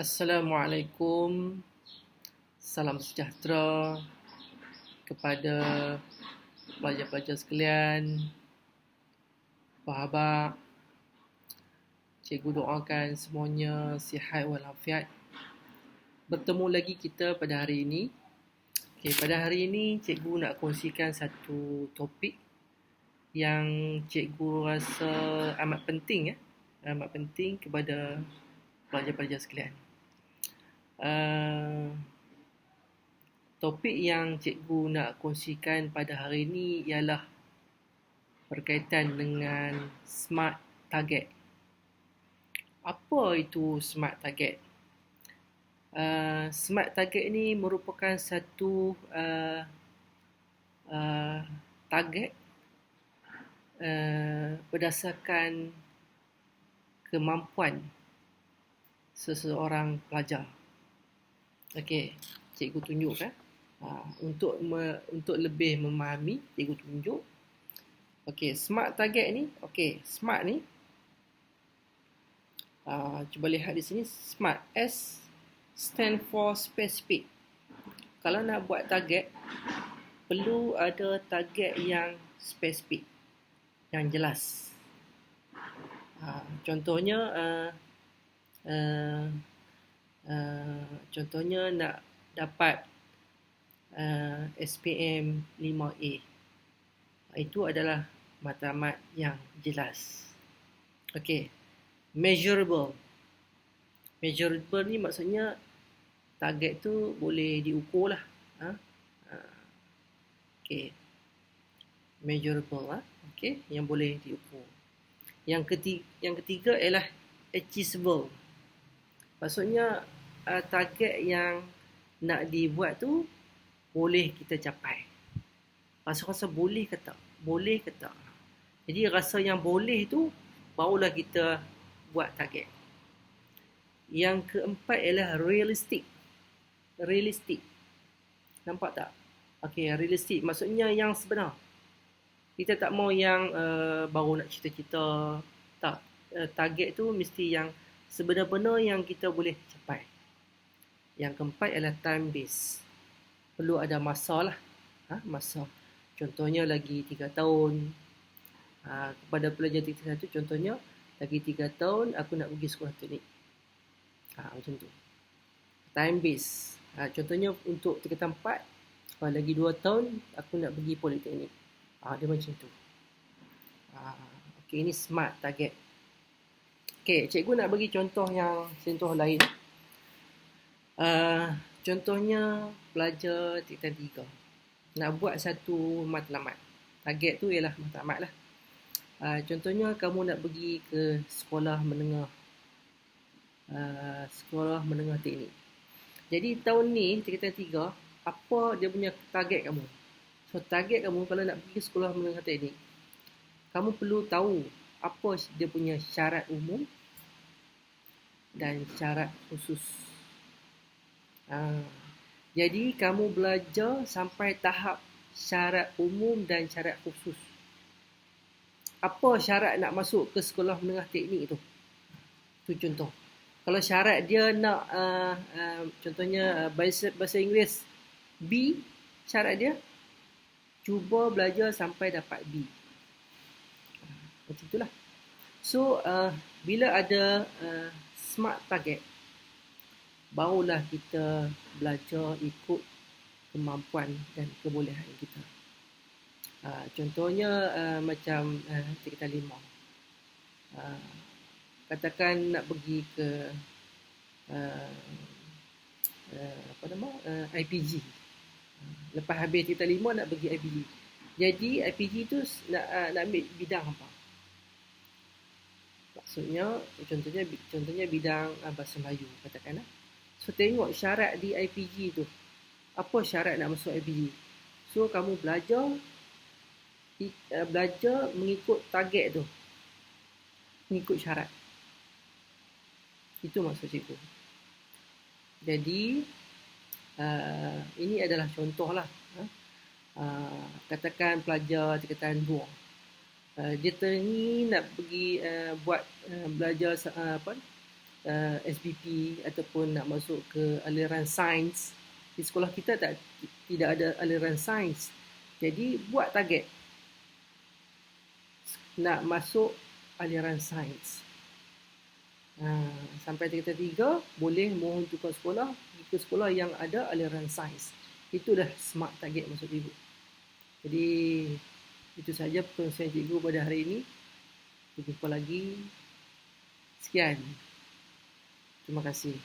Assalamualaikum, salam sejahtera kepada pelajar-pelajar sekalian. Apa khabar? Cikgu doakan semuanya sihat walafiat. Bertemu lagi kita pada hari ini. Pada hari ini cikgu nak kongsikan satu topik yang cikgu rasa amat penting amat penting kepada pelajar-pelajar sekalian. Topik yang cikgu nak kongsikan pada hari ini ialah berkaitan dengan SMART target. Apa itu SMART target? SMART target ini merupakan satu target berdasarkan kemampuan seseorang pelajar. Okey, cikgu tunjukkan. Untuk lebih memahami, cikgu tunjuk. Okey, SMART target ni. Okey, SMART ni. Cuba lihat di sini. SMART. S stand for specific. Kalau nak buat target, perlu ada target yang spesifik, yang jelas. Contohnya, nak dapat SPM 5A. Itu adalah matlamat yang jelas. Okey, measurable. Measurable ni maksudnya target tu boleh diukur lah. Okey, measurable okey, yang boleh diukur. Yang ketiga ialah achievable. Maksudnya target yang nak dibuat tu boleh kita capai. Rasa boleh ke tak? Boleh ke tak? Jadi rasa yang boleh tu barulah kita buat target. Yang keempat ialah realistic. Realistic. Nampak tak? Okey, realistic maksudnya yang sebenar. Kita tak mau yang baru nak cita-cita. Tak. Target tu mesti yang sebenar-benar yang kita boleh capai. Yang keempat ialah time base. Perlu ada masa lah. Masa. Contohnya lagi 3 tahun. Kepada pelajar tingkat 1, contohnya lagi 3 tahun aku nak pergi sekolah teknik. Macam tu. Time base. Contohnya untuk tingkatan 4, lagi 2 tahun aku nak pergi politeknik. Dia macam tu. Okey, ini SMART target. Okey, cikgu nak bagi contoh lain. Contohnya pelajar tingkatan 3 nak buat satu matlamat. Target tu ialah matlamat lah. Contohnya kamu nak pergi ke sekolah menengah teknik. Jadi tahun ni tingkatan 3, apa dia punya target kamu? So target kamu kalau nak pergi sekolah menengah teknik, kamu perlu tahu apa dia punya syarat umum dan syarat khusus. Jadi kamu belajar sampai tahap syarat umum dan syarat khusus. Apa syarat nak masuk ke sekolah menengah teknik itu? Itu contoh. Kalau syarat dia nak contohnya bahasa Inggeris B, syarat dia cuba belajar sampai dapat B. Macam itulah. So bila ada SMART target, barulah kita belajar ikut kemampuan dan kebolehan kita. Contohnya macam tingkatan 5. Katakan nak pergi ke IPG. Lepas habis tingkatan 5 nak pergi IPG. Jadi IPG tu nak ambil bidang apa? Maksudnya contohnya bidang bahasa Melayu katakanlah. So tengok syarat di IPG tu. Apa syarat nak masuk IPG? So kamu belajar mengikut target tu. Mengikut syarat. Itu maksud cikgu. Jadi ini adalah contoh lah. Katakan pelajar tingkatan 2. Dia ni nak pergi belajar SBP ataupun nak masuk ke aliran sains. Di sekolah kita tidak ada aliran sains. Jadi buat target nak masuk aliran sains. Sampai tingkatan 3 boleh mohon tukar sekolah pergi ke sekolah yang ada aliran sains. Itu dah smart target maksud ibu. Jadi itu saja perkongsian cikgu pada hari ini. Kita jumpa lagi. Sekian. Terima kasih.